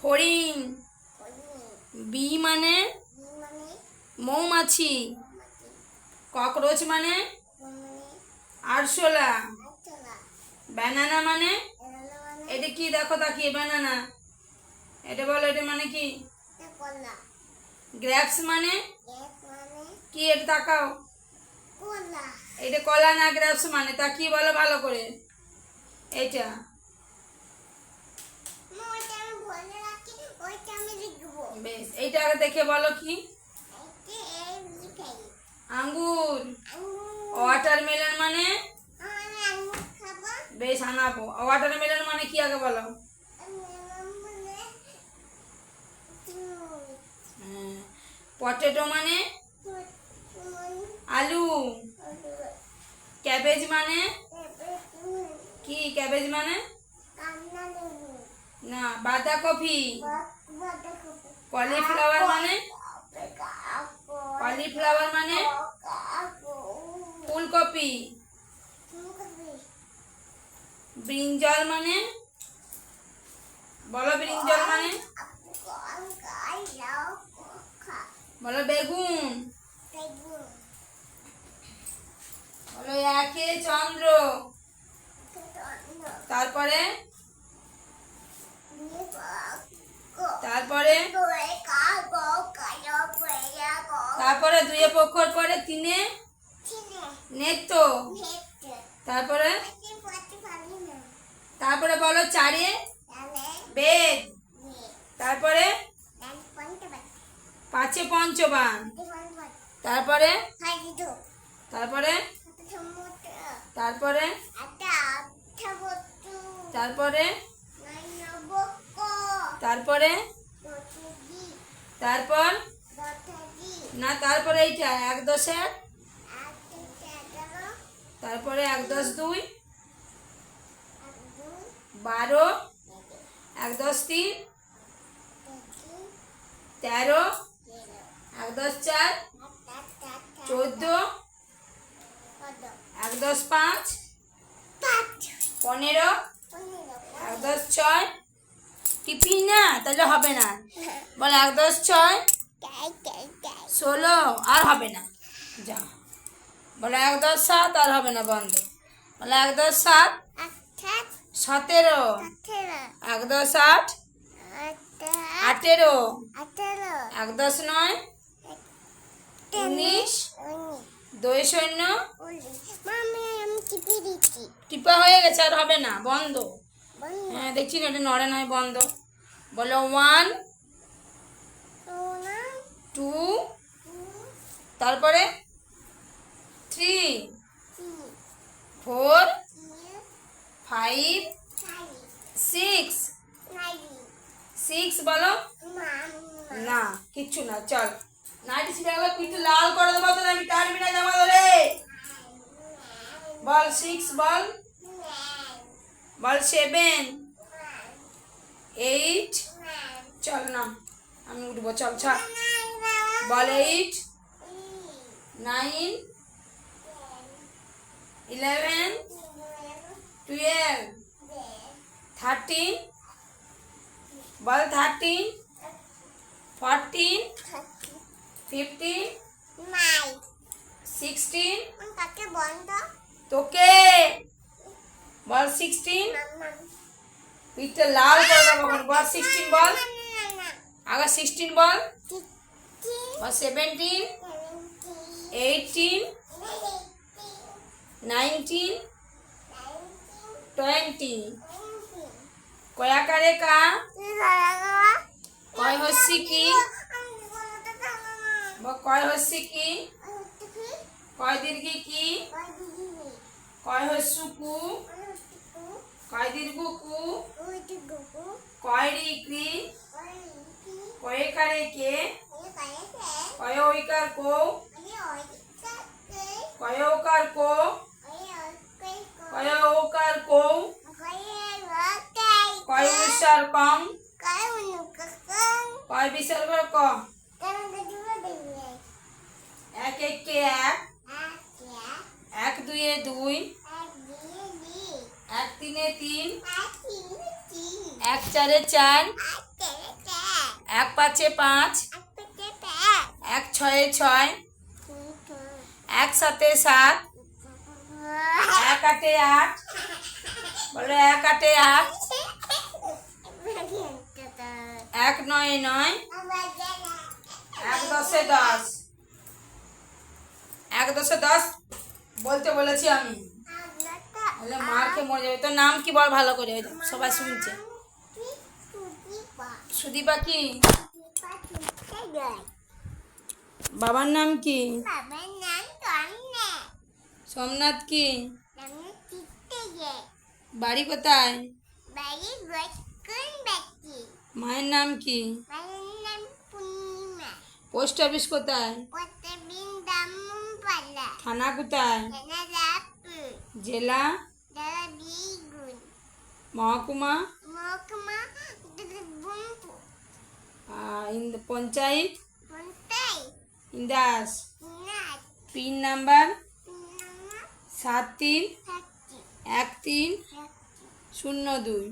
ফড়িং। বি মানে মৌমাছি। ককরোচ মানে আরশোলা। ব্যানানা মানে এটা কি দেখো তাকিয়ে ব্যানানা এটা বলো এটা মানে কি? গ্রেপস মানে কি এটা তাকাও এটা কলা না গ্রেপস মানে তা কি বলো ভালো করে এটা বেশ এইটা আগে দেখে বলো কি? আঙ্গুর। ওয়াটারমেলন মানে বেশ আনাবো। ওয়াটারমেলন মানে কি আগে বলো? পটেটো মানে আলু। ক্যাবেজ মানে কি? ক্যাবেজ মানে না বাঁধাকপি। কলিফ্লাওয়ার মানে ফুলকপি। ব্রিঞ্জল মানে বলো ব্রিঞ্জল মানে বলো বেগুন। বলো একে চন্দ্র। তারপরে তারপরে দুয়ে পক্ষর পরে তিনে নেত্য। তারপরে বলো চারে বেদ। তারপরে পাঁচে পঞ্চবান। তারপরে তারপরে তারপরে তারপরে তারপরে তারপর না তারপরে এইটা 1 10 1 তারপরে 1 10 2 12 1 10 3 13 1 10 4 14 1 10 5 15 1 10 6 টিপি না তাহলে হবে না বল 1 10 6 16 আর হবে না যা বলে 1 10 7 আর হবে না বন্ধ বলে 1 10 7 17 1 10 8 18 1 10 9 19 2 শূন্য টিপা হয়ে গেছে আর হবে না বন্ধ। হ্যাঁ দেখছি না এটা নড়ে নয় বন্ধ বলো 1 2 তারপরে 3 4 5 6 6 বলো না কিচ্ছু না চল নাইটি ছিঁড়ে গেলে পিঠ লাল করে দেবো তো আমি টানবি না জামা ধরে বল 6 বল 7 8 চল না আমি উঠবো চল চল বল 8 9 11 12 13 বল 13 14 15 16 তোকে বল 16 পিঠটা লাল করে দেবো বল 16 বল আগে 16 বল 17 18 19 20 কয়াকারে কা কয় হচ্ছে কি কয় হচ্ছে কি কয় দীর্ঘে কি কয় হস্যু কু কয় দীর্ঘ কু কয় রিক্রি কয়েকারে কে কয় ঐকার কো কয় ওকার কো কয় ওকার কো কয় উৎসার কম কয় বিসর্গ ক 1 1 কে 1 1 2 এ 2 1 3 এ 3 1 4 এ 4 এক পাঁচে 5, এক ছয়ে 6, এক সাতে 7, এক আটে 8, বলো এক আটে 8, এক নয়ে 9, এক দশে 10, এক দশে 10 বলতে বলেছি আমি, তাহলে মারকে মরে যাবে। তোর নাম কি বল ভালো করে, সবাই শুনছে। সুদীপা কি? বাবার নাম কি? সোমনাথ কি? বাড়ি কোথায়? মায়ের নাম কি? পোস্ট অফিস কোথায়? থানা কোথায়? জেলা? মহকুমা? পঞ্চায়েত? ইন্দাস? Pin number? 731302।